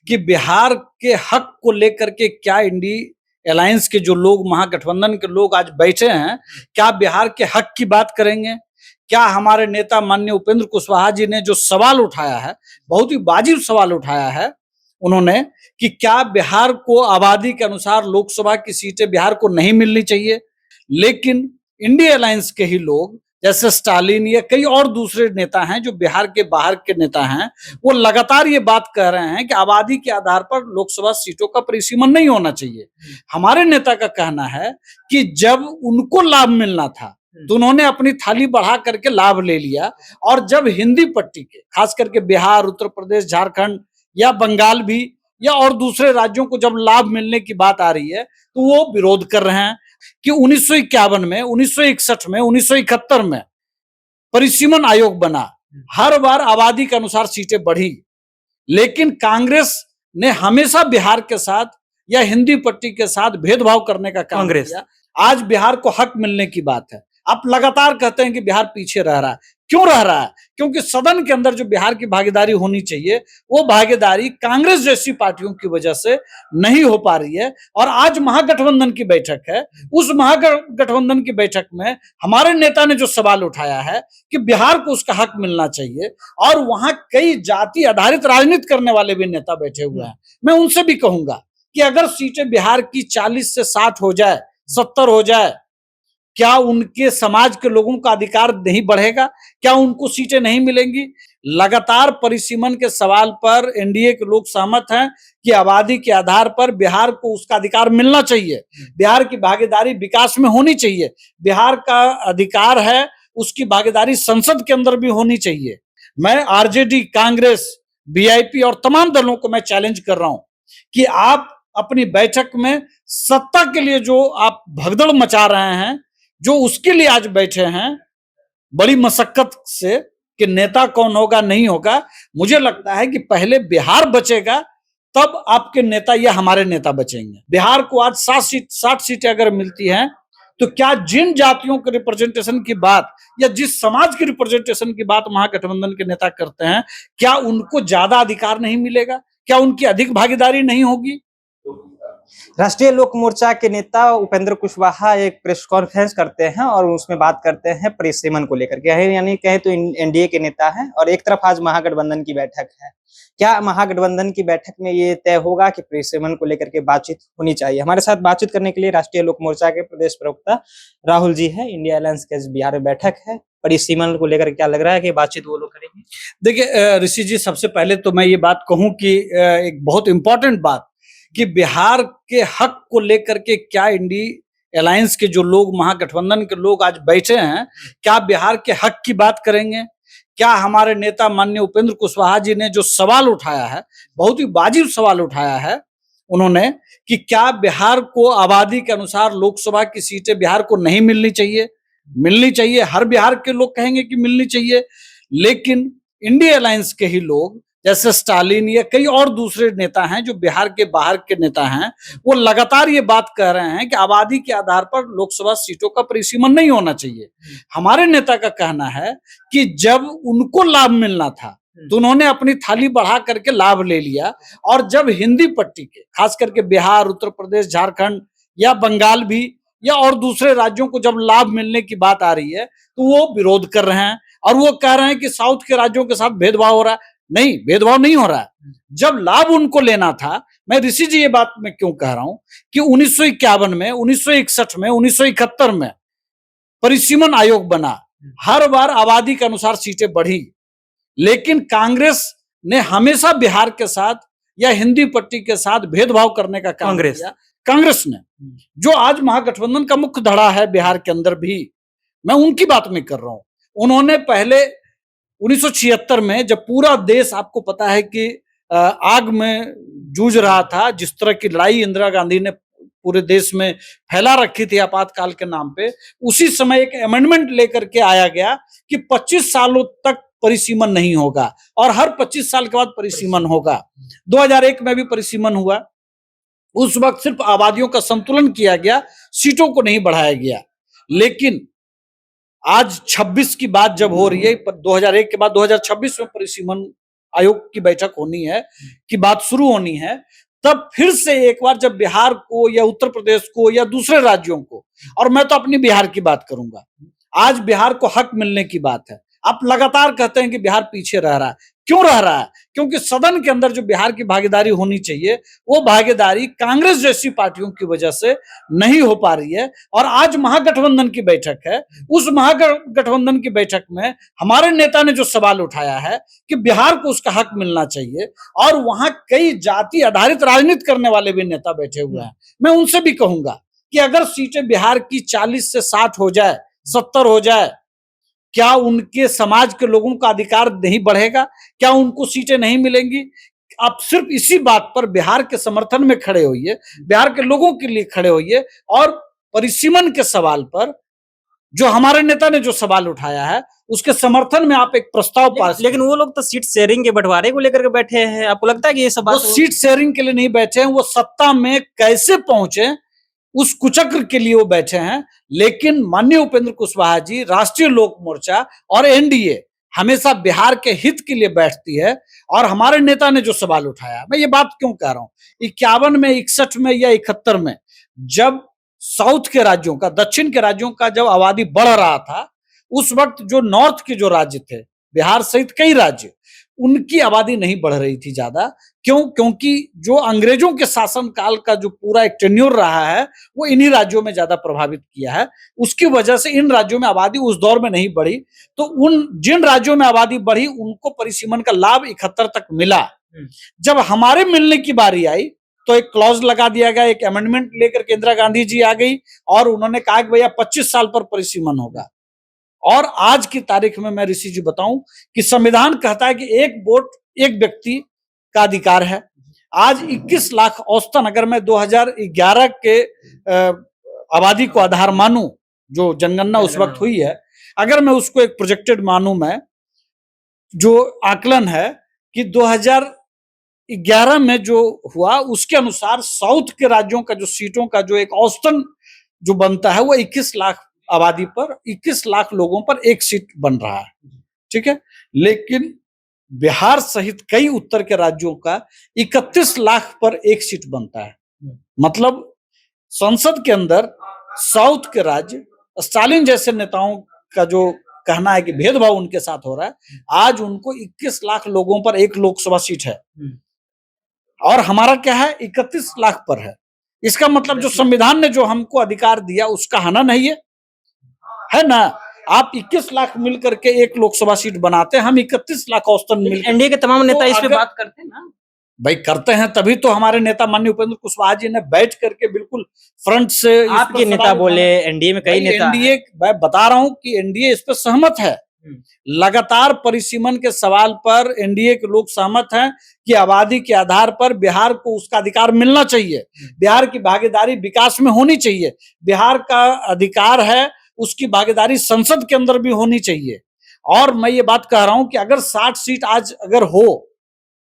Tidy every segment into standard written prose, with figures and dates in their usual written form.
कि बिहार के हक को लेकर के क्या इंडी अलायंस के जो लोग, महागठबंधन के लोग आज बैठे हैं, क्या बिहार के हक की बात करेंगे? क्या हमारे नेता माननीय उपेंद्र कुशवाहा जी ने जो सवाल उठाया है, बहुत ही वाजिब सवाल उठाया है उन्होंने, कि क्या बिहार को आबादी के अनुसार लोकसभा की सीटें बिहार को नहीं मिलनी चाहिए? लेकिन इंडिया अलायंस के ही लोग, जैसे स्टालिन या कई और दूसरे नेता हैं जो बिहार के बाहर के नेता हैं, वो लगातार ये बात कह रहे हैं कि आबादी के आधार पर लोकसभा सीटों का परिसीमन नहीं होना चाहिए। हमारे नेता का कहना है कि जब उनको लाभ मिलना था तो उन्होंने अपनी थाली बढ़ा करके लाभ ले लिया, और जब हिंदी पट्टी के, खास करके बिहार, उत्तर प्रदेश, झारखंड या बंगाल भी या और दूसरे राज्यों को जब लाभ मिलने की बात आ रही है तो वो विरोध कर रहे हैं कि 1951 में, 1961 में, 1971 में परिसीमन आयोग बना, हर बार आबादी के अनुसार सीटें बढ़ी, लेकिन कांग्रेस ने हमेशा बिहार के साथ या हिंदी पट्टी के साथ भेदभाव करने का काम किया। आज बिहार को हक मिलने की बात है, आप लगातार कहते हैं कि बिहार पीछे रह रहा है। क्यों रह रहा है? क्योंकि सदन के अंदर जो बिहार की भागीदारी होनी चाहिए, वो भागीदारी कांग्रेस जैसी पार्टियों की वजह से नहीं हो पा रही है। और आज महागठबंधन की बैठक है, उस महागठबंधन की बैठक में हमारे नेता ने जो सवाल उठाया है कि बिहार को उसका हक मिलना चाहिए, और वहां कई जाति आधारित राजनीति करने वाले भी नेता बैठे हुए हैं। मैं उनसे भी कहूंगा कि अगर सीटें बिहार की 40 से 60 हो जाए, 70 हो जाए, क्या उनके समाज के लोगों का अधिकार नहीं बढ़ेगा? क्या उनको सीटें नहीं मिलेंगी? लगातार परिसीमन के सवाल पर एनडीए के लोग सहमत हैं कि आबादी के आधार पर बिहार को उसका अधिकार मिलना चाहिए, बिहार की भागीदारी विकास में होनी चाहिए, बिहार का अधिकार है, उसकी भागीदारी संसद के अंदर भी होनी चाहिए। मैं आरजेडी, कांग्रेस, वीआईपी और तमाम दलों को मैं चैलेंज कर रहा हूं कि आप अपनी बैठक में सत्ता के लिए जो आप भगदड़ मचा रहे हैं, जो उसके लिए आज बैठे हैं बड़ी मशक्कत से, कि नेता कौन होगा नहीं होगा, मुझे लगता है कि पहले बिहार बचेगा तब आपके नेता या हमारे नेता बचेंगे। बिहार को आज 60 सीटें अगर मिलती हैं तो क्या जिन जातियों के रिप्रेजेंटेशन की बात या जिस समाज की रिप्रेजेंटेशन की बात महागठबंधन के नेता करते हैं, क्या उनको ज्यादा अधिकार नहीं मिलेगा? क्या उनकी अधिक भागीदारी नहीं होगी? राष्ट्रीय लोक मोर्चा के नेता उपेंद्र कुशवाहा एक प्रेस कॉन्फ्रेंस करते हैं और उसमें बात करते हैं परिसीमन को लेकर के, यानी कहे तो एनडीए के नेता हैं, और एक तरफ आज महागठबंधन की बैठक है। क्या महागठबंधन की बैठक में ये तय होगा कि परिसीमन को लेकर के बातचीत होनी चाहिए? हमारे साथ बातचीत करने के लिए राष्ट्रीय लोक मोर्चा के प्रदेश प्रवक्ता राहुल जी है। इंडिया अलायंस के बिहार में बैठक है, परिसीमन को लेकर क्या लग रहा है कि बातचीत वो लोग करेंगे? देखिए ऋषि जी, सबसे पहले तो मैं ये बात कहूं कि एक बहुत इंपॉर्टेंट बात, कि बिहार के हक को लेकर के क्या इंडी अलायंस के जो लोग, महागठबंधन के लोग आज बैठे हैं, क्या बिहार के हक की बात करेंगे? क्या हमारे नेता माननीय उपेंद्र कुशवाहा जी ने जो सवाल उठाया है, बहुत ही वाजिब सवाल उठाया है उन्होंने, कि क्या बिहार को आबादी के अनुसार लोकसभा की सीटें बिहार को नहीं मिलनी चाहिए? मिलनी चाहिए, हर बिहार के लोग कहेंगे कि मिलनी चाहिए, लेकिन इंडिया अलायंस के ही लोग, जैसे स्टालिन या कई और दूसरे नेता हैं जो बिहार के बाहर के नेता हैं, वो लगातार ये बात कह रहे हैं कि आबादी के आधार पर लोकसभा सीटों का परिसीमन नहीं होना चाहिए। हमारे नेता का कहना है कि जब उनको लाभ मिलना था तो उन्होंने अपनी थाली बढ़ा करके लाभ ले लिया, और जब हिंदी पट्टी के, खास करके बिहार, उत्तर प्रदेश, झारखंड या बंगाल भी या और दूसरे राज्यों को जब लाभ मिलने की बात आ रही है तो वो विरोध कर रहे हैं, और वो कह रहे हैं कि साउथ के राज्यों के साथ भेदभाव हो रहा है। नहीं, भेदभाव नहीं हो रहा है। जब लाभ उनको लेना था, मैं ऋषि जी ये बात मैं क्यों कह रहा हूं कि 1951 में, 1961 में, 1971 में परिसीमन आयोग बना, हर बार आबादी के अनुसार सीटें बढ़ी, लेकिन कांग्रेस ने हमेशा बिहार के साथ या हिंदी पट्टी के साथ भेदभाव करने का काम किया। कांग्रेस ने, जो आज महागठबंधन का मुख्य धड़ा है बिहार के अंदर भी, मैं उनकी बात में कर रहा हूं। उन्होंने पहले 1976 में, जब पूरा देश, आपको पता है कि आग में जूझ रहा था, जिस तरह की लड़ाई इंदिरा गांधी ने पूरे देश में फैला रखी थी आपातकाल के नाम पे, उसी समय एक अमेंडमेंट लेकर के आया गया कि 25 सालों तक परिसीमन नहीं होगा और हर 25 साल के बाद परिसीमन होगा। 2001 में भी परिसीमन हुआ। उस वक्त सिर्फ आबादियों का संतुलन किया गया, सीटों को नहीं बढ़ाया गया। लेकिन आज 26 की बात जब हो रही है, 2001 के बाद 2026 में परिसीमन आयोग की बैठक होनी है, की बात शुरू होनी है, तब फिर से एक बार जब बिहार को या उत्तर प्रदेश को या दूसरे राज्यों को, और मैं तो अपनी बिहार की बात करूंगा, आज बिहार को हक मिलने की बात है। आप लगातार कहते हैं कि बिहार पीछे रह रहा है, क्यों रह रहा है? क्योंकि सदन के अंदर जो बिहार की भागीदारी होनी चाहिए, वो भागीदारी कांग्रेस जैसी पार्टियों की वजह से नहीं हो पा रही है। और आज महागठबंधन की बैठक है, उस महागठबंधन की बैठक में हमारे नेता ने जो सवाल उठाया है कि बिहार को उसका हक मिलना चाहिए, और वहां कई जाति आधारित राजनीति करने वाले भी नेता बैठे हुए हैं। मैं उनसे भी कहूंगा कि अगर सीटें बिहार की 40 से 60 हो जाए, 70 हो जाए, क्या उनके समाज के लोगों का अधिकार नहीं बढ़ेगा? क्या उनको सीटें नहीं मिलेंगी? आप सिर्फ इसी बात पर बिहार के समर्थन में खड़े होइए, बिहार के लोगों के लिए खड़े होइए, और परिसीमन के सवाल पर जो हमारे नेता ने जो सवाल उठाया है, उसके समर्थन में आप एक प्रस्ताव पास। लेकिन वो लोग तो सीट शेयरिंग के बंटवारे को लेकर के बैठे हैं। आपको लगता है कि ये सब वो सीट शेयरिंग के लिए नहीं बैठे हैं, वो सत्ता में कैसे पहुंचे उस कुचक्र के लिए वो बैठे हैं। लेकिन माननीय उपेंद्र कुशवाहा जी, राष्ट्रीय लोक मोर्चा और एनडीए हमेशा बिहार के हित के लिए बैठती है। और हमारे नेता ने जो सवाल उठाया, मैं ये बात क्यों कह रहा हूं, 51 में, 61 में या 71 में, जब साउथ के राज्यों का, दक्षिण के राज्यों का जब आबादी बढ़ रहा था, उस वक्त जो नॉर्थ के जो राज्य थे, बिहार सहित कई राज्य, उनकी आबादी नहीं बढ़ रही थी ज्यादा। क्यों? क्योंकि जो अंग्रेजों के शासन काल का जो पूरा एक टेन्योर रहा है, वो इन्हीं राज्यों में ज्यादा प्रभावित किया है। उसकी वजह से इन राज्यों में आबादी उस दौर में नहीं बढ़ी। तो उन जिन राज्यों में आबादी बढ़ी, उनको परिसीमन का लाभ 71 तक मिला। जब हमारे मिलने की बारी आई, तो एक क्लॉज लगा दिया गया, एक अमेंडमेंट लेकर के इंदिरा गांधी जी आ गई और उन्होंने कहा कि भैया 25 साल पर परिसीमन होगा। और आज की तारीख में मैं ऋषि जी बताऊं कि संविधान कहता है कि एक वोट एक व्यक्ति का अधिकार है। आज 21 लाख औसतन, अगर मैं 2011 के आबादी को आधार मानूं, जो जनगणना उस वक्त हुई है, अगर मैं उसको एक प्रोजेक्टेड मानूं, मैं जो आकलन है कि 2011 में जो हुआ, उसके अनुसार साउथ के राज्यों का जो सीटों का जो एक औसतन जो बनता है, वो 21 लाख आबादी पर 21 लाख लोगों पर एक सीट बन रहा है। ठीक है, लेकिन बिहार सहित कई उत्तर के राज्यों का 31 लाख पर एक सीट बनता है। मतलब संसद के अंदर साउथ के राज्य, स्टालिन जैसे नेताओं का जो कहना है कि भेदभाव उनके साथ हो रहा है, आज उनको 21 लाख लोगों पर एक लोकसभा सीट है, और हमारा क्या है, 31 लाख पर है। इसका मतलब जो संविधान ने जो हमको अधिकार दिया, उसका हनन है ना। आप 21 लाख मिलकर के एक लोकसभा सीट बनाते हैं, हम 31 लाख औसतन मिल। एनडीए के तमाम नेता इस पे बात करते हैं ना भाई, करते हैं, तभी तो हमारे नेता माननीय उपेंद्र कुशवाहा जी ने बैठ करके बिल्कुल फ्रंट से आपके नेता बोले, एनडीए में कई नेता, एनडीए, मैं बता रहा हूं कि एनडीए इस पर सहमत है। लगातार परिसीमन के सवाल पर एनडीए के लोग सहमत हैं कि आबादी के आधार पर बिहार को उसका अधिकार मिलना चाहिए, बिहार की भागीदारी विकास में होनी चाहिए, बिहार का अधिकार है, उसकी भागीदारी संसद के अंदर भी होनी चाहिए। और मैं ये बात कह रहा हूं कि अगर 60 सीट आज अगर हो,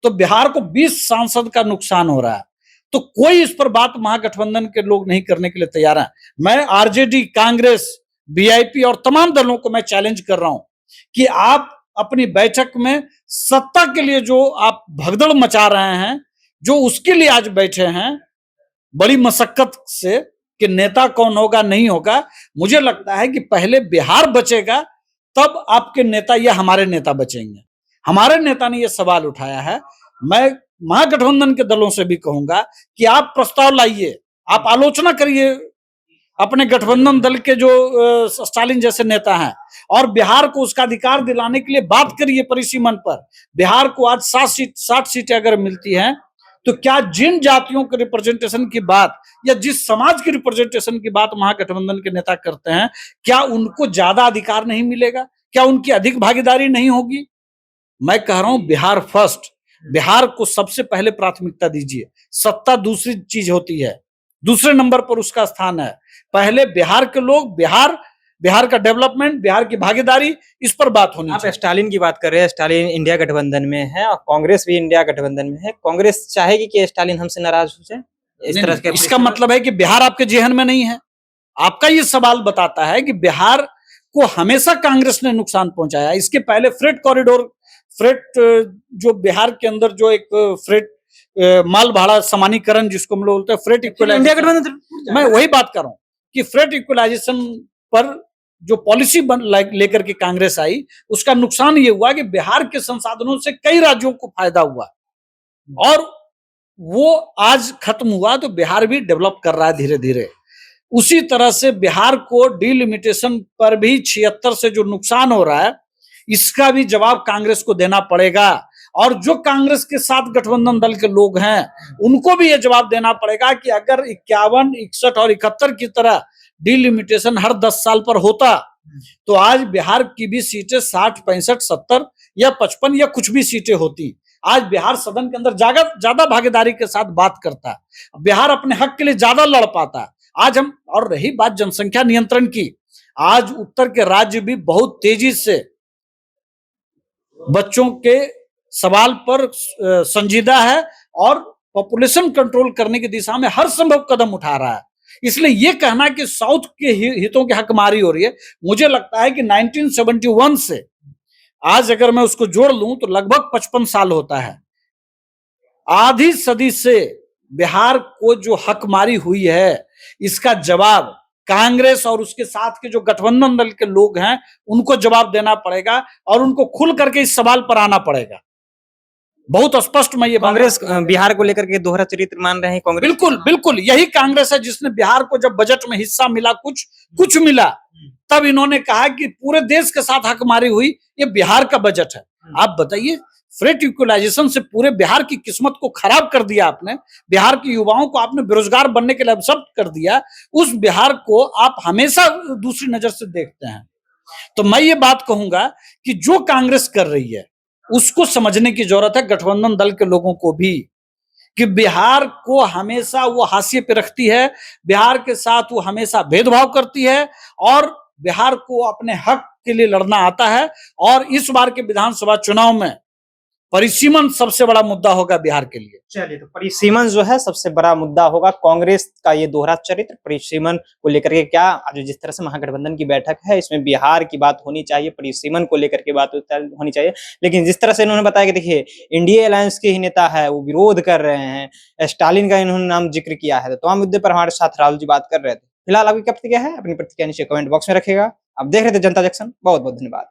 तो बिहार को 20 सांसद का नुकसान हो रहा है। तो कोई इस पर बात महागठबंधन के लोग नहीं करने के लिए तैयार हैं। मैं आरजेडी, कांग्रेस, बीआईपी और तमाम दलों को मैं चैलेंज कर रहा हूं कि आप अपनी बैठक में सत्ता के लिए जो आप भगदड़ मचा रहे हैं, जो उसके लिए आज बैठे हैं बड़ी मशक्कत से, कि नेता कौन होगा नहीं होगा, मुझे लगता है कि पहले बिहार बचेगा, तब आपके नेता या हमारे नेता बचेंगे। हमारे नेता ने यह सवाल उठाया है। मैं महागठबंधन के दलों से भी कहूंगा कि आप प्रस्ताव लाइए, आप आलोचना करिए अपने गठबंधन दल के जो स्टालिन जैसे नेता हैं, और बिहार को उसका अधिकार दिलाने के लिए बात करिए परिसीमन पर। बिहार को आज 60 सीटें अगर मिलती हैं, तो क्या जिन जातियों के रिप्रेजेंटेशन की बात या जिस समाज की रिप्रेजेंटेशन की बात महागठबंधन के नेता करते हैं, क्या उनको ज्यादा अधिकार नहीं मिलेगा? क्या उनकी अधिक भागीदारी नहीं होगी? मैं कह रहा हूं बिहार फर्स्ट, बिहार को सबसे पहले प्राथमिकता दीजिए। सत्ता दूसरी चीज होती है, दूसरे नंबर पर उसका स्थान है। पहले बिहार के लोग, बिहार का डेवलपमेंट, बिहार की भागीदारी, इस पर बात होनी चाहिए। आप स्टालिन की बात कर रहे हैं, स्टालिन इंडिया गठबंधन में है और कांग्रेस भी इंडिया गठबंधन में है। कांग्रेस चाहेगी कि स्टालिन हमसे नाराज हो जाए इस तरह के? इसका मतलब है कि बिहार आपके जेहन में नहीं है। आपका ये सवाल बताता है कि बिहार को हमेशा कांग्रेस ने नुकसान पहुंचाया। इसके पहले फ्रेट जो बिहार के अंदर जो एक फ्रेट माल भाड़ा समानीकरण जिसको हम लोग बोलते हैं फ्रेट इंडिया इक्वलाइजेशन, गठबंधन मैं वही बात कर रहा हूँ कि फ्रेट इक्वलाइजेशन पर जो पॉलिसी लेकर के कांग्रेस आई, उसका नुकसान ये हुआ कि बिहार के संसाधनों से कई राज्यों को फायदा हुआ और वो आज खत्म हुआ, तो बिहार भी डेवलप कर रहा है धीरे धीरे। उसी तरह से बिहार को डिलिमिटेशन पर भी 76 से जो नुकसान हो रहा है, इसका भी जवाब कांग्रेस को देना पड़ेगा। और जो कांग्रेस के साथ गठबंधन दल के लोग हैं, उनको भी यह जवाब देना पड़ेगा कि अगर 51, 61 और 71 की तरह डिलिमिटेशन हर 10 साल पर होता, तो आज बिहार की भी सीटें 60, 65, 70 या 55 या कुछ भी सीटें होती। आज बिहार सदन के अंदर ज्यादा भागीदारी के साथ बात करता, बिहार अपने हक के लिए ज्यादा लड़ पाता। आज हम, और रही बात जनसंख्या नियंत्रण की, आज उत्तर के राज्य भी बहुत तेजी से बच्चों के सवाल पर संजीदा है और पॉपुलेशन कंट्रोल करने की दिशा में हर संभव कदम उठा रहा है। इसलिए ये कहना कि साउथ के हितों की हकमारी हो रही है, मुझे लगता है कि 1971 से आज अगर मैं उसको जोड़ लूं तो लगभग 55 साल होता है। आधी सदी से बिहार को जो हकमारी हुई है, इसका जवाब कांग्रेस और उसके साथ के जो गठबंधन दल के लोग हैं, उनको जवाब देना पड़ेगा और उनको खुल करके इस सवाल पर आना पड़ेगा। बहुत स्पष्ट मैं ये कांग्रेस बिहार को लेकर के दोहरा चरित्र मान रहे हैं कांग्रेस। बिल्कुल बिल्कुल, यही कांग्रेस है जिसने बिहार को जब बजट में हिस्सा मिला, कुछ मिला, तब इन्होंने कहा कि पूरे देश के साथ हकमारी हुई, ये बिहार का बजट है। आप बताइए, फ्रेट इक्वलाइजेशन से पूरे बिहार की किस्मत को खराब कर दिया आपने, बिहार के युवाओं को आपने बेरोजगार बनने के लिए अवसर कर दिया। उस बिहार को आप हमेशा दूसरी नजर से देखते हैं। तो मैं ये बात कहूंगा कि जो कांग्रेस कर रही है उसको समझने की जरूरत है गठबंधन दल के लोगों को भी, कि बिहार को हमेशा वो हाशिए पे रखती है, बिहार के साथ वो हमेशा भेदभाव करती है और बिहार को अपने हक के लिए लड़ना आता है। और इस बार के विधानसभा चुनाव में परिसीमन सबसे बड़ा मुद्दा होगा बिहार के लिए। चलिए, तो परिसीमन जो है सबसे बड़ा मुद्दा होगा। कांग्रेस का ये दोहरा चरित्र परिसीमन को लेकर के, क्या आज जिस तरह से महागठबंधन की बैठक है, इसमें बिहार की बात होनी चाहिए, परिसीमन को लेकर के बात होनी चाहिए। लेकिन जिस तरह से इन्होंने बताया कि देखिए, इंडिया अलायंस के ही नेता है, वो विरोध कर रहे हैं, स्टालिन का इन्होंने नाम जिक्र किया है, तो तमाम मुद्दे पर हमारे साथ राहुल जी बात कर रहे थे। फिलहाल आपकी क्या प्रतिक्रिया है? अपनी प्रतिक्रिया नीचे कमेंट बॉक्स में रखेगा। आप देख रहे थे जनता जंक्शन, बहुत बहुत धन्यवाद।